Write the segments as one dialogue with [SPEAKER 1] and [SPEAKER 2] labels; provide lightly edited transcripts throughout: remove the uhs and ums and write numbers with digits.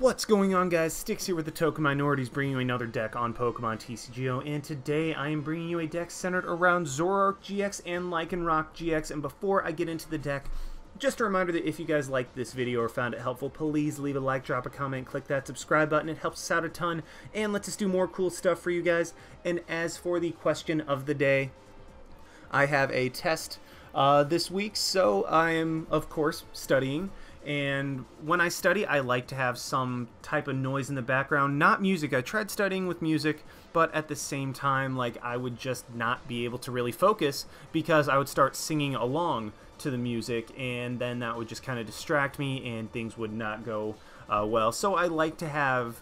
[SPEAKER 1] What's going on, guys? Sticks here with the Token Minorities, bringing you another deck on Pokemon TCGO, and today I am bringing you a deck centered around Zoroark-GX and Lycanroc-GX, and before I get into the deck, just a reminder that if you guys liked this video or found it helpful, please leave a like, drop a comment, click that subscribe button. It helps us out a ton and lets us do more cool stuff for you guys. And as for the question of the day, I have a test this week, so I am, of course, studying. And when I study, I like to have some type of noise in the background, not music. I tried studying with music, but at the same time, like, I would just not be able to really focus because I would start singing along to the music, and then that would just kind of distract me and things would not go well. So I like to have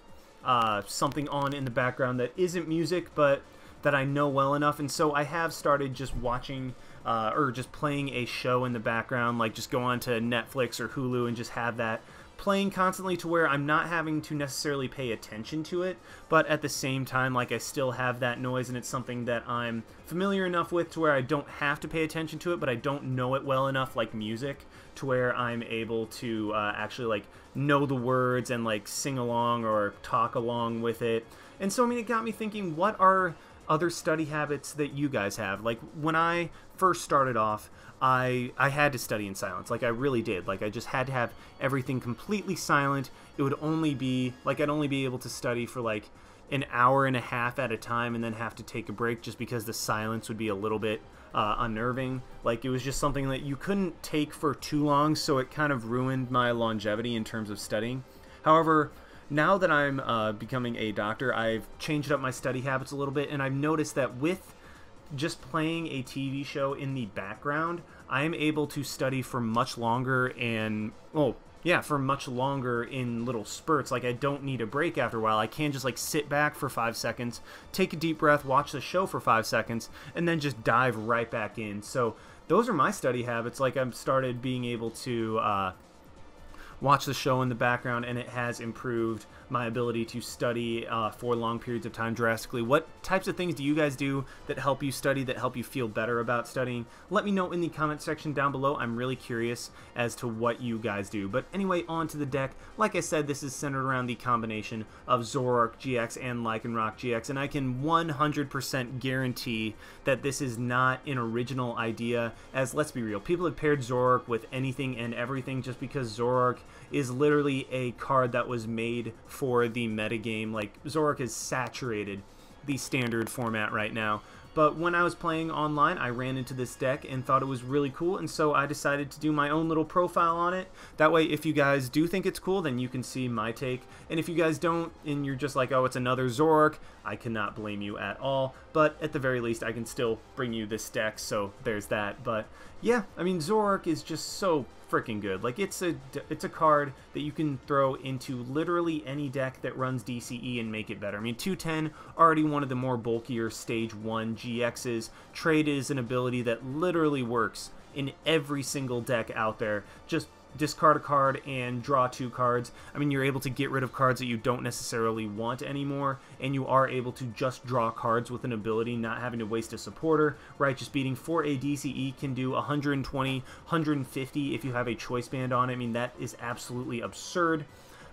[SPEAKER 1] something on in the background that isn't music, but that I know well enough. And so I have started just watching or just playing a show in the background, like just go on to Netflix or Hulu and just have that playing constantly to where I'm not having to necessarily pay attention to it, but at the same time, like, I still have that noise, and it's something that I'm familiar enough with to where I don't have to pay attention to it, but I don't know it well enough, like music, to where I'm able to actually, like, know the words and, like, sing along or talk along with it. And so, I mean, it got me thinking, what are other study habits that you guys have? Like, when I first started off, I had to study in silence. Like, I really did. Like, I just had to have everything completely silent. It would only be, like, I'd only be able to study for, like, an hour and a half at a time and then have to take a break just because the silence would be a little bit unnerving. Like, it was just something that you couldn't take for too long, so it kind of ruined my longevity in terms of studying. However, now that I'm becoming a doctor, I've changed up my study habits a little bit, and I've noticed that with just playing a TV show in the background, I am able to study for much longer and, oh, yeah, for much longer in little spurts. Like, I don't need a break after a while. I can just, like, sit back for 5 seconds, take a deep breath, watch the show for 5 seconds, and then just dive right back in. So those are my study habits. Like, I've started being able to watch the show in the background, and it has improved my ability to study for long periods of time drastically. What types of things do you guys do that help you study, that help you feel better about studying? Let me know in the comment section down below. I'm really curious as to what you guys do. But anyway, on to the deck. Like I said, this is centered around the combination of Zoroark-GX and Lycanroc-GX, and I can 100% guarantee that this is not an original idea, as, let's be real, people have paired Zoroark with anything and everything just because Zoroark is literally a card that was made for the metagame. Like, Zoroark has saturated the standard format right now. But when I was playing online, I ran into this deck and thought it was really cool, and so I decided to do my own little profile on it. That way, if you guys do think it's cool, then you can see my take. And if you guys don't, and you're just like, oh, it's another Zoroark, I cannot blame you at all. But at the very least, I can still bring you this deck, so there's that. But yeah, I mean, Zoroark is just so freaking good. Like, it's a card that you can throw into literally any deck that runs DCE and make it better. I mean, 210, already one of the more bulkier Stage 1 GXs. Trade is an ability that literally works in every single deck out there. Just discard a card and draw 2 cards. I mean, you're able to get rid of cards that you don't necessarily want anymore, and you are able to just draw cards with an ability, not having to waste a supporter, right? Just beating for a DCE can do 120, 150 if you have a choice band on it. I mean, that is absolutely absurd.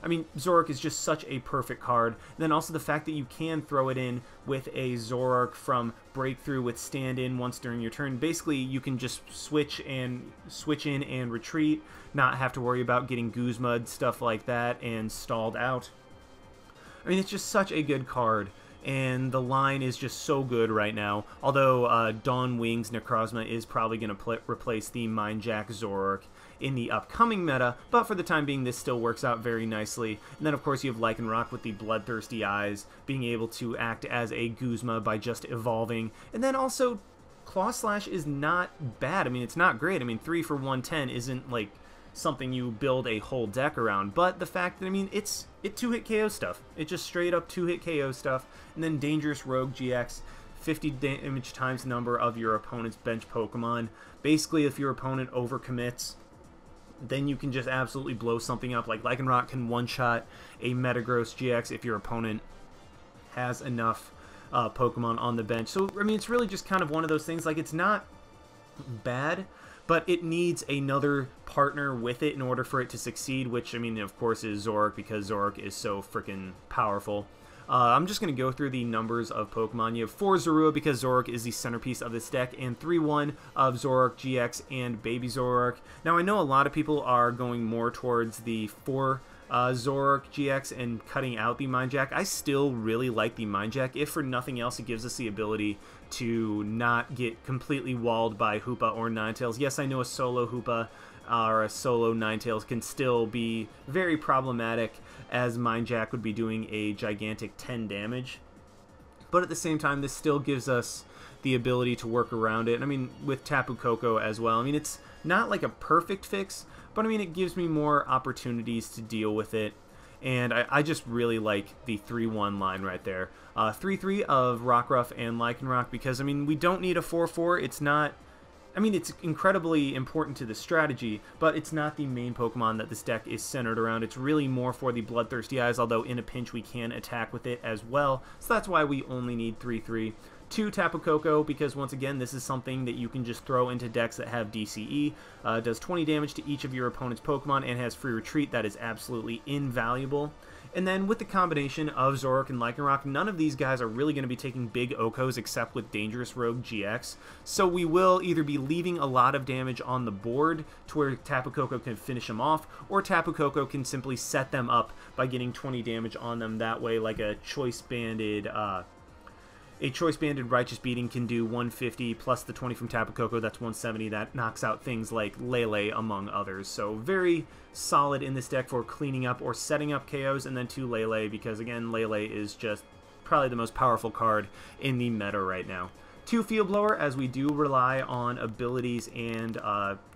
[SPEAKER 1] I mean, Zoroark is just such a perfect card. And then also the fact that you can throw it in with a Zoroark from Breakthrough with stand-in once during your turn. Basically, you can just switch in and retreat, not have to worry about getting Guzma, stuff like that, and stalled out. I mean, it's just such a good card, and the line is just so good right now. Although Dawn Wings Necrozma is probably going to replace the Mind Jack Zoroark in the upcoming meta, but for the time being, this still works out very nicely. And then, of course, you have Lycanroc with the Bloodthirsty Eyes, being able to act as a Guzma by just evolving. And then also, Claw Slash is not bad. I mean, it's not great. I mean, 3 for 110 isn't, like, something you build a whole deck around, but the fact that, I mean, it 2-hit KO stuff. It just straight up 2-hit KO stuff. And then Dangerous Rogue GX, 50 damage times the number of your opponent's bench Pokemon. Basically, if your opponent overcommits, then you can just absolutely blow something up. Like, Lycanroc can one-shot a Metagross GX if your opponent has enough Pokemon on the bench. So, I mean, it's really just kind of one of those things. Like, it's not bad, but it needs another partner with it in order for it to succeed, which, I mean, of course, is Zoroark, because Zoroark is so freaking powerful. I'm just going to go through the numbers of Pokemon. You have 4 Zorua, because Zoroark is the centerpiece of this deck, and 3-1 of Zoroark-GX and Baby Zoroark. Now, I know a lot of people are going more towards the 4 Zoroark-GX and cutting out the Mind Jack. I still really like the Mind Jack. If for nothing else, it gives us the ability to not get completely walled by Hoopa or Ninetales. Yes, I know a solo Hoopa or a solo Ninetales can still be very problematic, as Mind Jack would be doing a gigantic 10 damage. But at the same time, this still gives us the ability to work around it. I mean, with Tapu Koko as well. I mean, it's not like a perfect fix, but I mean, it gives me more opportunities to deal with it. And I just really like the 3-1 line right there. 3-3 of Rockruff and Lycanroc, because, I mean, we don't need a 4-4. It's not... I mean, it's incredibly important to the strategy, but it's not the main Pokemon that this deck is centered around. It's really more for the Bloodthirsty Eyes, although in a pinch we can attack with it as well. So that's why we only need 3-3. 2 Tapu Koko, because once again, this is something that you can just throw into decks that have DCE. Does 20 damage to each of your opponent's Pokemon and has free retreat. That is absolutely invaluable. And then with the combination of Zoroark and Lycanroc, none of these guys are really going to be taking big Okos except with Dangerous Rogue GX. So we will either be leaving a lot of damage on the board to where Tapu Koko can finish them off, or Tapu Koko can simply set them up by getting 20 damage on them that way, like a Choice Banded Righteous Beating can do 150 plus the 20 from Tapu Koko, that's 170. That knocks out things like Lele, among others. So very solid in this deck for cleaning up or setting up KOs, and then 2 Lele, because again, Lele is just probably the most powerful card in the meta right now. 2 Field Blower, as we do rely on abilities, and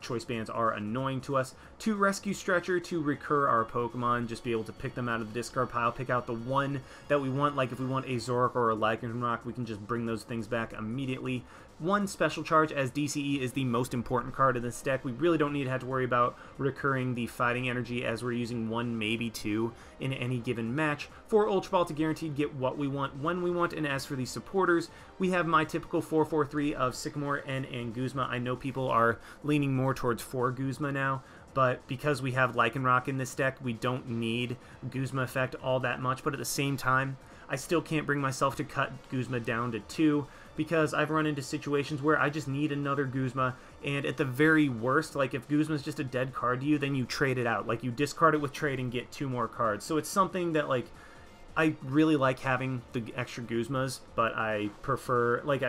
[SPEAKER 1] choice bands are annoying to us. 2 Rescue Stretcher to recur our Pokemon, just be able to pick them out of the discard pile, pick out the one that we want, like if we want a Zoroark or a Lycanroc, we can just bring those things back immediately. 1 Special Charge, as DCE is the most important card in this deck. We really don't need to have to worry about recurring the Fighting Energy, as we're using 1, maybe 2 in any given match. 4 Ultra Ball to guaranteed get what we want when we want. And as for the supporters, we have my typical 4-4-3 of Sycamore, N, and Guzma. I know people are leaning more towards 4 Guzma now, but because we have Lycanroc in this deck, we don't need Guzma effect all that much. But at the same time, I still can't bring myself to cut Guzma down to 2, because I've run into situations where I just need another Guzma, and at the very worst, like if Guzma's just a dead card to you, then you trade it out. Like you discard it with trade and get 2 more cards. So it's something that, like, I really like having the extra Guzmas, but I prefer, like,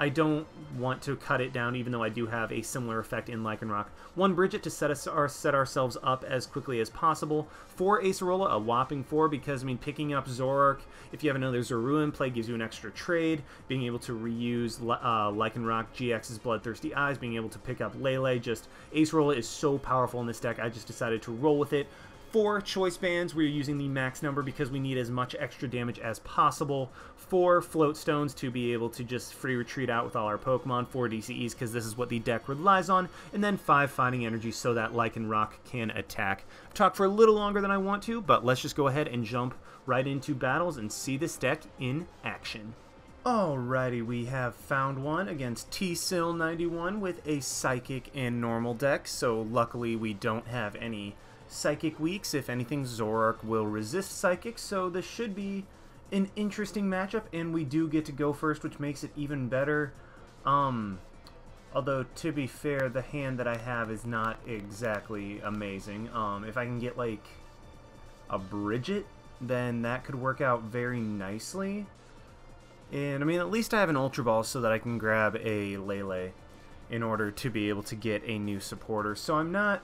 [SPEAKER 1] I don't want to cut it down, even though I do have a similar effect in Lycanroc. 1 Brigette to set ourselves up as quickly as possible. 4 Acerola, a whopping 4, because, I mean, picking up Zoroark, if you have another Zorua in play, gives you an extra trade. Being able to reuse Lycanroc-GX's Bloodthirsty Eyes, being able to pick up Lele, just Acerola is so powerful in this deck, I just decided to roll with it. 4 Choice Bands, we're using the max number because we need as much extra damage as possible. 4 Float Stones to be able to just free retreat out with all our Pokemon. 4 DCEs because this is what the deck relies on. And then 5 Fighting Energy so that Lycanroc can attack. I've talked for a little longer than I want to, but let's just go ahead and jump right into battles and see this deck in action. Alrighty, we have found one against TCGO91 with a Psychic and Normal deck, so luckily we don't have any Psychic weaks. If anything, Zoroark will resist Psychic, so this should be an interesting matchup, and we do get to go first, which makes it even better. Although, to be fair, the hand that I have is not exactly amazing. If I can get, like, a Brigette, then that could work out very nicely. And, I mean, at least I have an Ultra Ball so that I can grab a Lele in order to be able to get a new supporter. So I'm not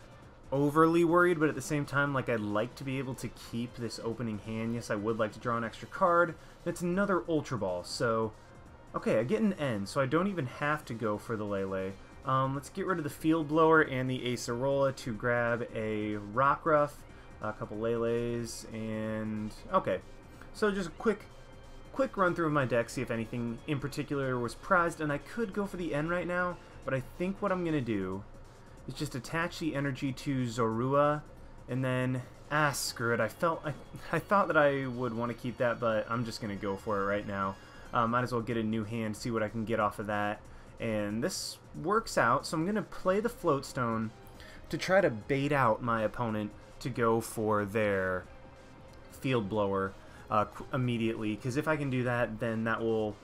[SPEAKER 1] overly worried, but at the same time, like, I'd like to be able to keep this opening hand. Yes, I would like to draw an extra card. That's another Ultra Ball, so okay, I get an N, so I don't even have to go for the Lele. Let's get rid of the Field Blower and the Acerola to grab a Rockruff, a couple Leles, and okay, so just a quick run through of my deck, see if anything in particular was prized. And I could go for the N right now, but I think what I'm gonna do is just attach the energy to Zorua, and then, screw it. I thought that I would want to keep that, but I'm just going to go for it right now. Might as well get a new hand, see what I can get off of that, And this works out, so I'm going to play the Float Stone to try to bait out my opponent to go for their Field Blower immediately, because if I can do that, then that will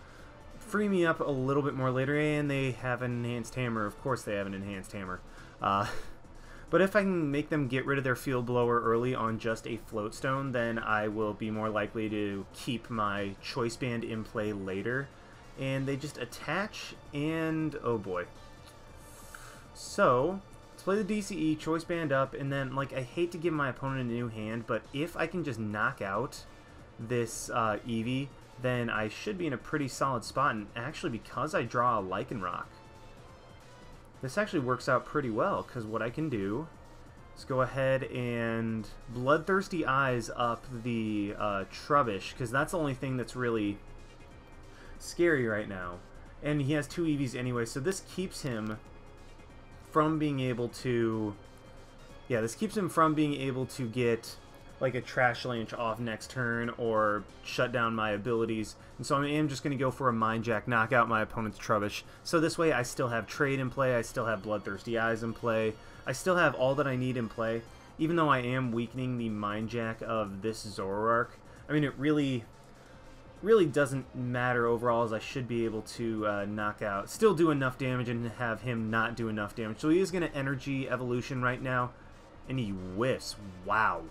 [SPEAKER 1] free me up a little bit more later. And they have an enhanced hammer. Of course they have an enhanced hammer. But if I can make them get rid of their Field Blower early on just a Float Stone, then I will be more likely to keep my Choice Band in play later. And they just attach, and oh boy. So, let's play the DCE, Choice Band up, and then, like, I hate to give my opponent a new hand, but if I can just knock out this Eevee, then I should be in a pretty solid spot. And actually, because I draw a Lycanroc, this actually works out pretty well, because what I can do is go ahead and Bloodthirsty Eyes up the Trubbish, because that's the only thing that's really scary right now. And he has 2 Eevees anyway, so this keeps him from being able to... Yeah, this keeps him from being able to get like a Trash Launch off next turn or shut down my abilities. And so I am just going to go for a Mind Jack, knock out my opponent's Trubbish. So this way I still have Trade in play, I still have Bloodthirsty Eyes in play, I still have all that I need in play, even though I am weakening the Mind Jack of this Zoroark. I mean, it really doesn't matter overall, as I should be able to knock out, still do enough damage and have him not do enough damage. So he is going to Energy Evolution right now, and he whiffs. Wow.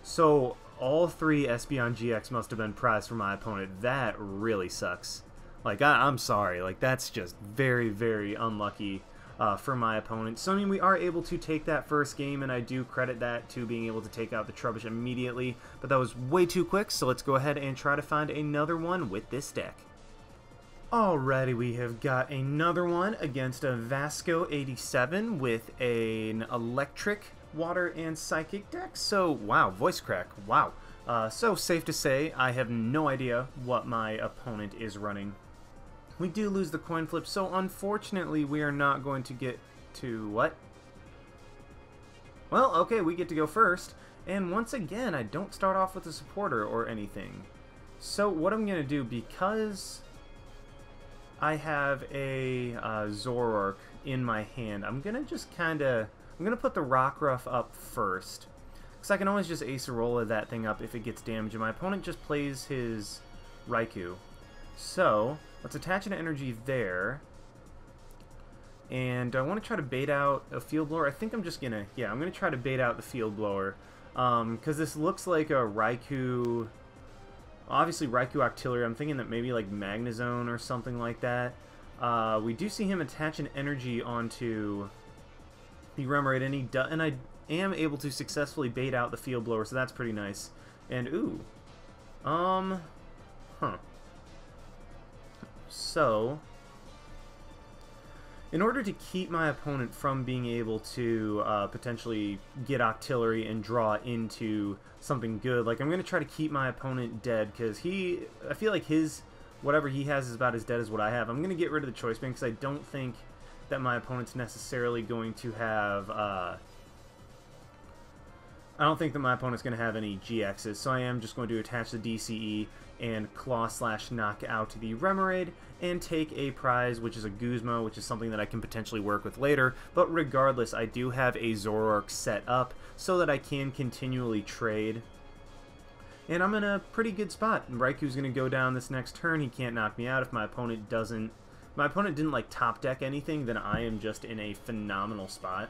[SPEAKER 1] So all 3 Espeon GX must have been prized for my opponent. That really sucks. Like, I'm sorry. Like, that's just very, very unlucky for my opponent. So, I mean, we are able to take that first game, and I do credit that to being able to take out the Trubbish immediately. But that was way too quick, so let's go ahead and try to find another one with this deck. Alrighty, we have got another one against a Vasco 87 with an Electric, Water, and Psychic deck. So, wow, voice crack, wow. So, safe to say, I have no idea what my opponent is running. We do lose the coin flip, so unfortunately we are not going to get to... what? Well, okay, we get to go first. And once again, I don't start off with a supporter or anything. So what I'm going to do, because I have a Zoroark in my hand, I'm going to just kind of... I'm going to put the Rockruff up first, because I can always just Acerola that thing up if it gets damaged, and my opponent just plays his Raikou. So, let's attach an energy there, and I want to try to bait out a Field Blower. I think I'm just going to, yeah, I'm going to try to bait out the Field Blower, because this looks like a Raikou, obviously Raikou Octillery. I'm thinking that maybe like Magnezone or something like that. We do see him attach an energy onto the Remoraid, and I am able to successfully bait out the Field Blower, so that's pretty nice. And ooh, so in order to keep my opponent from being able to potentially get Octillery and draw into something good, like I'm going to try to keep my opponent dead, because I feel like whatever he has is about as dead as what I have. I'm going to get rid of the Choice Band, because I don't think that my opponent's necessarily going to have, I don't think that my opponent's going to have any GXs, so I am just going to attach the DCE and Claw/knock out the Remoraid and take a prize, which is a Guzma, which is something that I can potentially work with later. But regardless, I do have a Zoroark set up so that I can continually trade. And I'm in a pretty good spot. Raikou's going to go down this next turn. He can't knock me out if my opponent doesn't. My opponent didn't like top deck anything, then I am just in a phenomenal spot.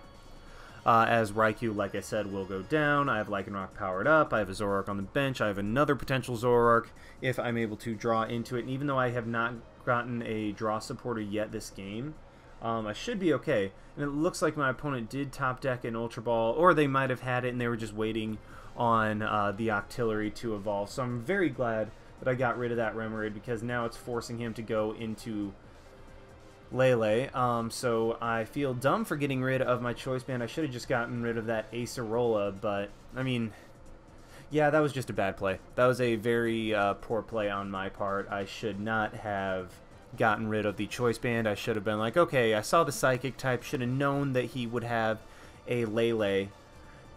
[SPEAKER 1] As Raikou, like I said, will go down. I have Lycanroc powered up. I have a Zoroark on the bench. I have another potential Zoroark if I'm able to draw into it. And even though I have not gotten a draw supporter yet this game, I should be okay. And it looks like my opponent did top deck an Ultra Ball, or they might have had it and they were just waiting on the Octillery to evolve. So I'm very glad that I got rid of that Remoraid, because now it's forcing him to go into Lele. So I feel dumb for getting rid of my Choice Band. I should have just gotten rid of that Acerola, but, I mean, yeah, that was just a bad play. That was a very poor play on my part. I should not have gotten rid of the Choice Band. I should have been like, okay, I saw the Psychic type, should have known that he would have a Lele,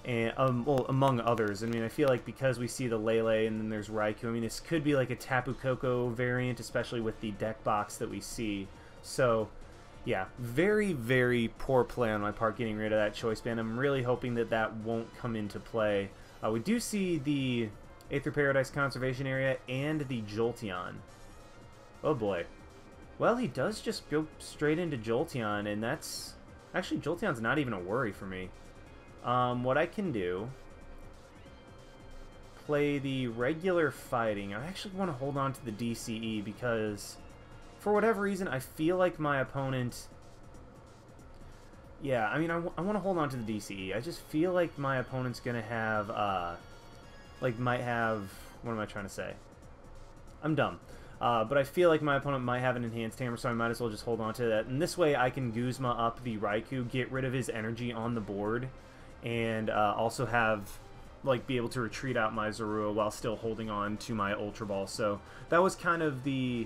[SPEAKER 1] and, well, among others. I mean, I feel like because we see the Lele and then there's Raikou, I mean, this could be like a Tapu Koko variant, especially with the deck box that we see. So, Yeah, very, very poor play on my part getting rid of that choice band. I'm really hoping that that won't come into play. We do see the Aether Paradise Conservation Area and the Jolteon. Oh boy. Well, he does just go straight into Jolteon, and that's... Actually, Jolteon's not even a worry for me. What I can do... Play the regular fighting. I actually want to hold on to the DCE because... For whatever reason, I feel like my opponent... Yeah, I mean, I want to hold on to the DCE. I just feel like my opponent's going to have, might have... What am I trying to say? I'm dumb. But I feel like my opponent might have an Enhanced Hammer, so I might as well just hold on to that. And this way I can Guzma up the Raikou, get rid of his energy on the board, and also have... be able to retreat out my Zorua while still holding on to my Ultra Ball. So that was kind of the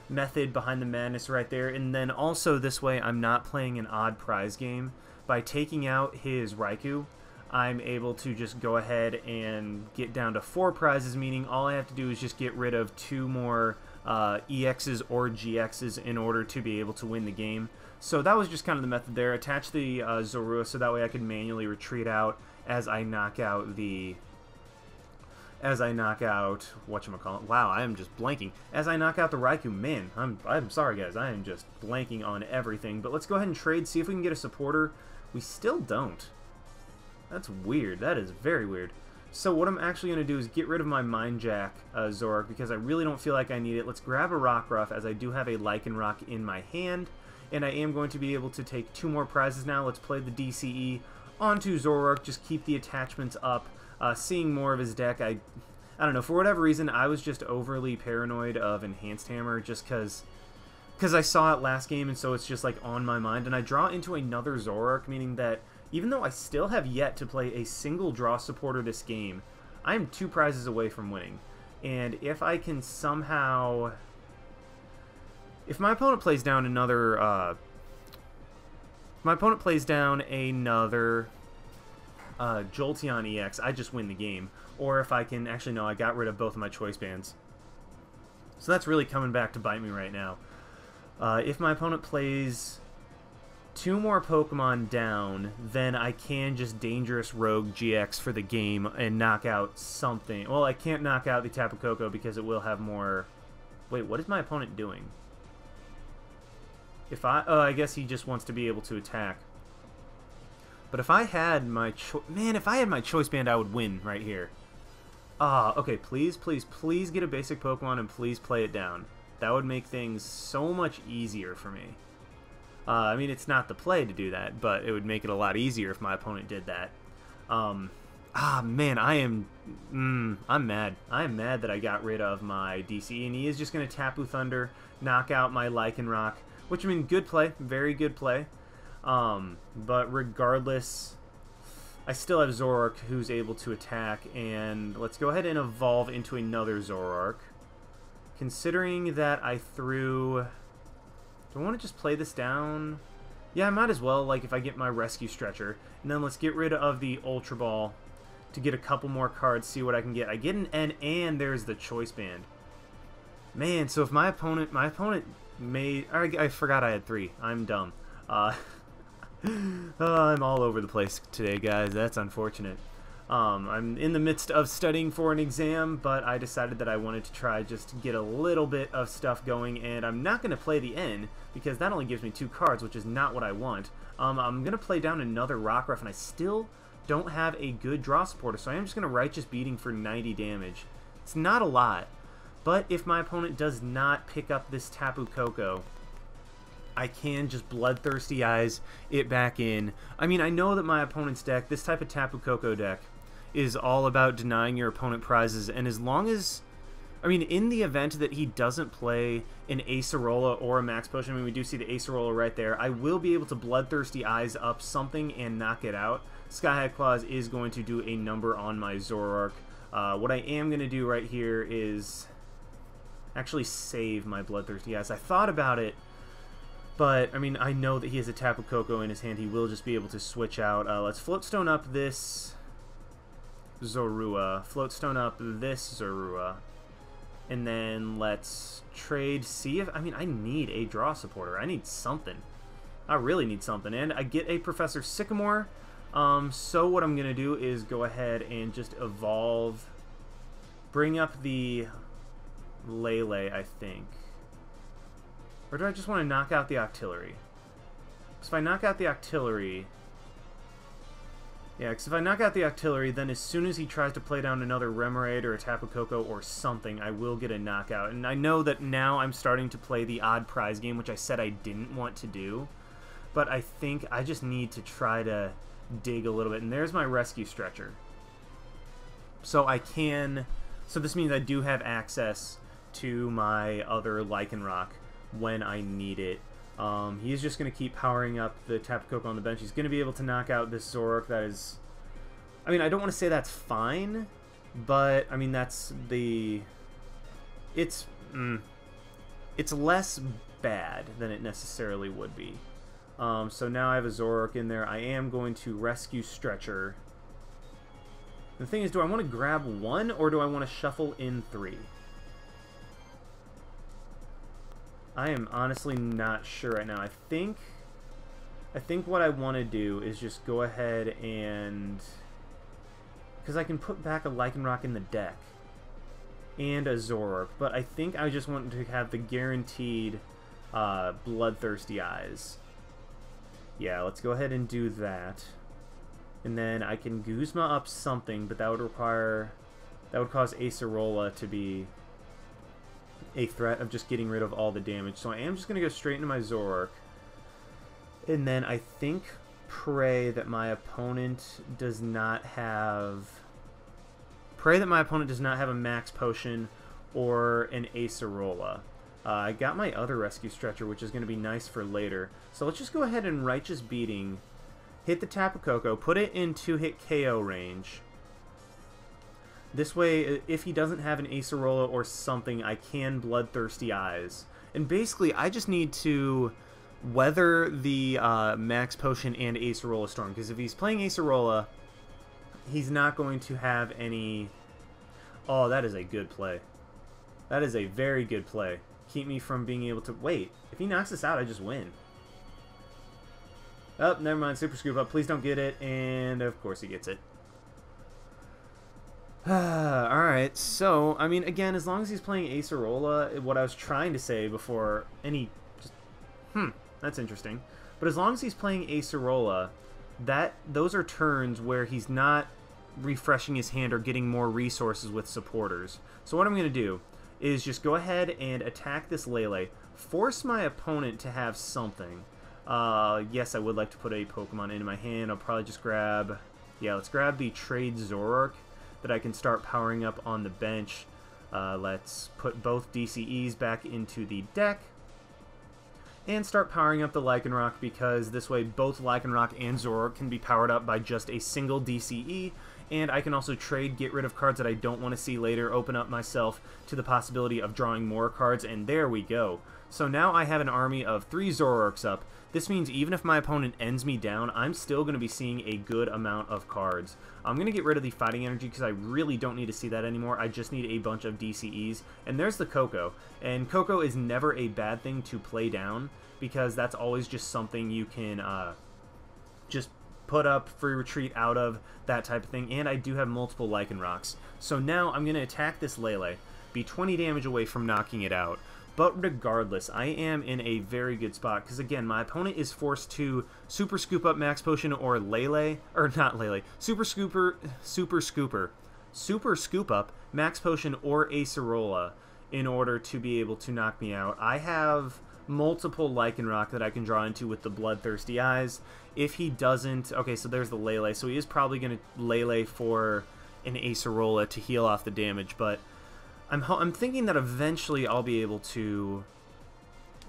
[SPEAKER 1] method behind the madness right there. And then also this way I'm not playing an odd prize game. By taking out his Raikou, I'm able to just go ahead and get down to 4 prizes, meaning all I have to do is just get rid of 2 more EXs or GXs in order to be able to win the game. So that was just kind of the method there. Attach the Zorua so that way I could manually retreat out as I knock out the... whatchamacallit. Wow, I am just blanking. As I knock out the Raikou, man, I'm sorry guys, I am just blanking on everything. But let's go ahead and trade, see if we can get a supporter. We still don't. That's weird. That is very weird. So what I'm actually going to do is get rid of my Mind Jack Zoroark because I really don't feel like I need it. Let's grab a Rockruff as I do have a Lycanroc in my hand. And I am going to be able to take 2 more prizes now. Let's play the DCE onto Zoroark. Just keep the attachments up. Seeing more of his deck, I don't know, for whatever reason, I was just overly paranoid of Enhanced Hammer just because I saw it last game, and so it's just like on my mind. And I draw into another Zoroark, meaning that even though I still have yet to play a single draw supporter this game, I am 2 prizes away from winning. And if I can somehow... If my opponent plays down another... Jolteon EX, I just win the game. Or if I can... Actually, no, I got rid of both of my choice bands. So that's really coming back to bite me right now. If my opponent plays 2 more Pokemon down, then I can just Dangerous Rogue GX for the game and knock out something. Well, I can't knock out the Tapu Koko because it will have more... Wait, what is my opponent doing? If I... Oh, I guess he just wants to be able to attack. But if I had my... if I had my choice band, I would win right here. Okay, please, please, please get a basic Pokemon and please play it down. That would make things so much easier for me. I mean, it's not the play to do that, but it would make it a lot easier if my opponent did that. Man, I am... I'm mad. I am mad that I got rid of my DC, and he is just going to Tapu Thunder, knock out my Lycanroc, which, I mean, good play, very good play. But regardless, I still have Zoroark who's able to attack, and let's go ahead and evolve into another Zoroark. Considering that I threw... Do I want to just play this down? Yeah, I might as well, like, if I get my Rescue Stretcher. And then let's get rid of the Ultra Ball to get a couple more cards, see what I can get. I get an N, and there's the Choice Band. Man, so if my opponent made... I forgot I had 3. I'm dumb. I'm all over the place today, guys. That's unfortunate. I'm in the midst of studying for an exam, but I decided that I wanted to try just to get a little bit of stuff going, and I'm not going to play the N, because that only gives me 2 cards, which is not what I want. I'm going to play down another Rockruff, and I still don't have a good draw supporter, so I am just going to Righteous Beating for 90 damage. It's not a lot, but if my opponent does not pick up this Tapu Koko, I can just Bloodthirsty Eyes it back in. I mean, I know that my opponent's deck, this type of Tapu Koko deck, is all about denying your opponent prizes, and as long as... I mean, in the event that he doesn't play an Acerola or a Max Potion, I mean, we do see the Acerola right there, I will be able to Bloodthirsty Eyes up something and knock it out. Sky High Claws is going to do a number on my Zoroark. What I am going to do right here is actually save my Bloodthirsty Eyes. I thought about it, but, I mean, I know that he has a Tapu Koko in his hand. He will just be able to switch out. Let's Float Stone up this Zorua. Float Stone up this Zorua. And then let's trade, see if... I mean, I need a draw supporter. I need something. I really need something. And I get a Professor Sycamore. So what I'm going to do is go ahead and just evolve. Bring up the Lele, I think. Or do I just want to knock out the Octillery? Because if I knock out the Octillery... Yeah, because if I knock out the Octillery, then as soon as he tries to play down another Remoraid or a Tapu Koko or something, I will get a knockout. And I know that now I'm starting to play the odd prize game, which I said I didn't want to do. But I think I just need to try to dig a little bit. And there's my Rescue Stretcher. So I can... So this means I do have access to my other Lycanroc when I need it. He's just going to keep powering up the Tapu Koko on the bench. He's going to be able to knock out this Zoroark that is... I mean, I don't want to say that's fine, but, I mean, that's the... It's less bad than it necessarily would be. So now I have a Zoroark in there. I am going to Rescue Stretcher. The thing is, do I want to grab one, or do I want to shuffle in 3? I am honestly not sure right now. I think what I want to do is just go ahead and... Because I can put back a Lycanroc in the deck. And a Zoroark. But I think I just want to have the guaranteed Bloodthirsty Eyes. Yeah, let's go ahead and do that. And then I can Guzma up something, but that would require... That would cause Acerola to be a threat of just getting rid of all the damage. So I am just going to go straight into my Zoroark. And then I think pray that my opponent does not have... Pray that my opponent does not have a Max Potion or an Acerola. I got my other Rescue Stretcher, which is going to be nice for later. So let's just go ahead and Righteous Beating. Hit the Tapu Koko. Put it in 2-hit KO range. This way, if he doesn't have an Acerola or something, I can Bloodthirsty Eyes. And basically, I just need to weather the Max Potion and Acerola Storm. Because if he's playing Acerola, he's not going to have any... Oh, that is a good play. That is a very good play. Keep me from being able to... Wait, if he knocks us out, I just win. Oh, never mind. Super Scoop Up. Please don't get it. And, of course, he gets it. Alright, so, I mean, again, as long as he's playing Acerola, what I was trying to say before any... Just, that's interesting. But as long as he's playing Acerola, those are turns where he's not refreshing his hand or getting more resources with supporters. So what I'm going to do is just go ahead and attack this Lele, force my opponent to have something. Yes, I would like to put a Pokemon into my hand. I'll probably just grab... Yeah, let's grab the Trade Zoroark that I can start powering up on the bench. Let's put both DCEs back into the deck and start powering up the Lycanroc, because this way both Lycanroc and Zoroark can be powered up by just a single DCE, and I can also trade, get rid of cards that I don't want to see later, open up myself to the possibility of drawing more cards, and there we go. So now I have an army of 3 Zoroarks up. This means even if my opponent ends me down, I'm still going to be seeing a good amount of cards. I'm going to get rid of the Fighting Energy because I really don't need to see that anymore. I just need a bunch of DCEs. And there's the Koko. And Koko is never a bad thing to play down, because that's always just something you can just put up, free retreat out of, that type of thing. And I do have multiple Lycanrocs. So now I'm going to attack this Lele, be 20 damage away from knocking it out. But regardless, I am in a very good spot, because again, my opponent is forced to Super Scoop Up Max Potion or Lele, or not Lele, Super Scoop Up Max Potion or Acerola in order to be able to knock me out. I have multiple Lycanroc that I can draw into with the Bloodthirsty Eyes. If he doesn't... Okay, so there's the Lele, so he is probably going to Lele for an Acerola to heal off the damage, but... I'm thinking that eventually I'll be able to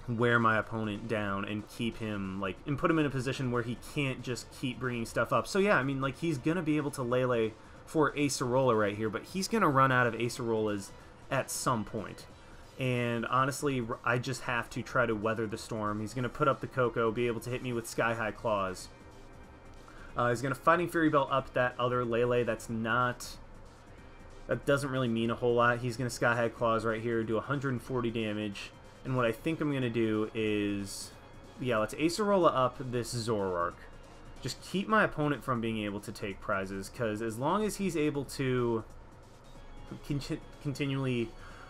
[SPEAKER 1] wear my opponent down and keep him, like, and put him in a position where he can't just keep bringing stuff up. So yeah, I mean, like, he's gonna be able to Lele for Acerola right here, but he's gonna run out of Acerolas at some point. And honestly, I just have to try to weather the storm. He's gonna put up the Koko, be able to hit me with Sky High Claws. He's gonna Fighting Fury Belt up that other Lele that's not... That doesn't really mean a whole lot. He's going to Sky High Claws right here, do 140 damage. And what I think I'm going to do is... yeah, let's Acerola up this Zoroark. Just keep my opponent from being able to take prizes, because as long as he's able to continually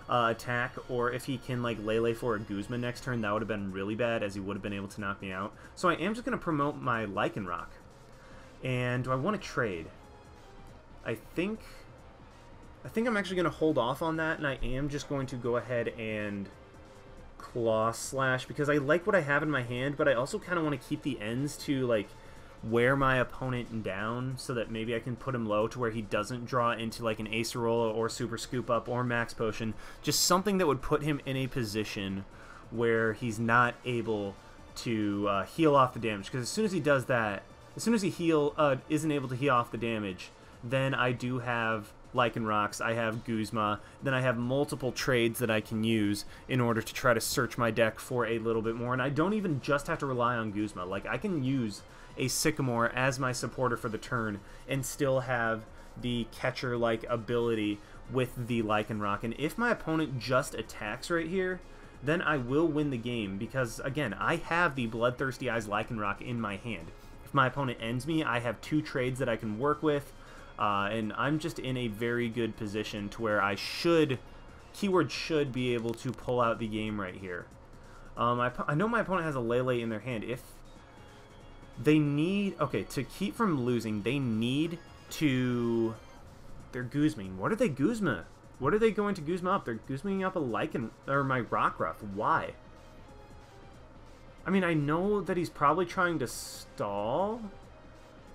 [SPEAKER 1] attack, or if he can like Lele for a Guzma next turn, that would have been really bad, as he would have been able to knock me out. So I am just going to promote my Lycanroc. And do I want to trade? I think I'm actually going to hold off on that, and I am just going to go ahead and Claw Slash, because I like what I have in my hand, but I also kind of want to keep the ends to like wear my opponent down, so that maybe I can put him low to where he doesn't draw into like an Acerola or Super Scoop Up or Max Potion. Just something that would put him in a position where he's not able to heal off the damage, because as soon as he does that, as soon as he isn't able to heal off the damage, then I do have Lycanrocs, I have Guzma, then I have multiple trades that I can use in order to try to search my deck for a little bit more. And I don't even just have to rely on Guzma. Like, I can use a Sycamore as my supporter for the turn and still have the catcher-like ability with the Lycanroc. And if my opponent just attacks right here, then I will win the game, because, again, I have the Bloodthirsty Eyes Lycanroc in my hand. If my opponent ends me, I have 2 trades that I can work with, and I'm just in a very good position to where I should, keyword should, be able to pull out the game right here. I know my opponent has a Lele in their hand. If they need, okay, to keep from losing, they need to, they're Guzming. What are they Guzma? What are they going to Guzma up? They're Guzming up a Lycan, or my Rockruff. Why? I mean, I know that he's probably trying to stall,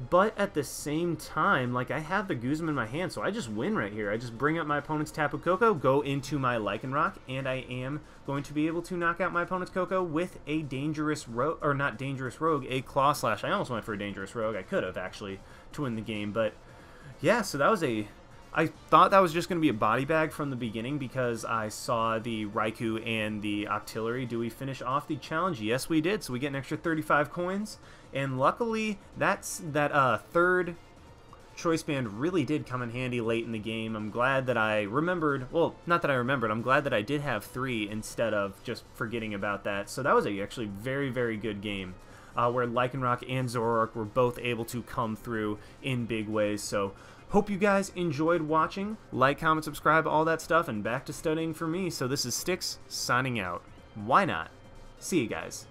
[SPEAKER 1] but at the same time, like, I have the Guzma in my hand, so I just win right here. I just bring up my opponent's Tapu Koko, go into my Lycanroc, and I am going to be able to knock out my opponent's Koko with a dangerous rogue, or not dangerous rogue, a Claw Slash. I almost went for a dangerous rogue. I could have, actually, to win the game, but yeah, so that was a... I thought that was just going to be a body bag from the beginning, because I saw the Raikou and the Octillery. Do we finish off the challenge? Yes, we did. So we get an extra 35 coins. And luckily, that third choice band really did come in handy late in the game. I'm glad that I remembered. Well, not that I remembered. I'm glad that I did have 3 instead of just forgetting about that. So that was actually very, very good game, where Lycanroc and Zoroark were both able to come through in big ways. So hope you guys enjoyed watching. Like, comment, subscribe, all that stuff, and back to studying for me. So this is Styx signing out. Why not? See you guys.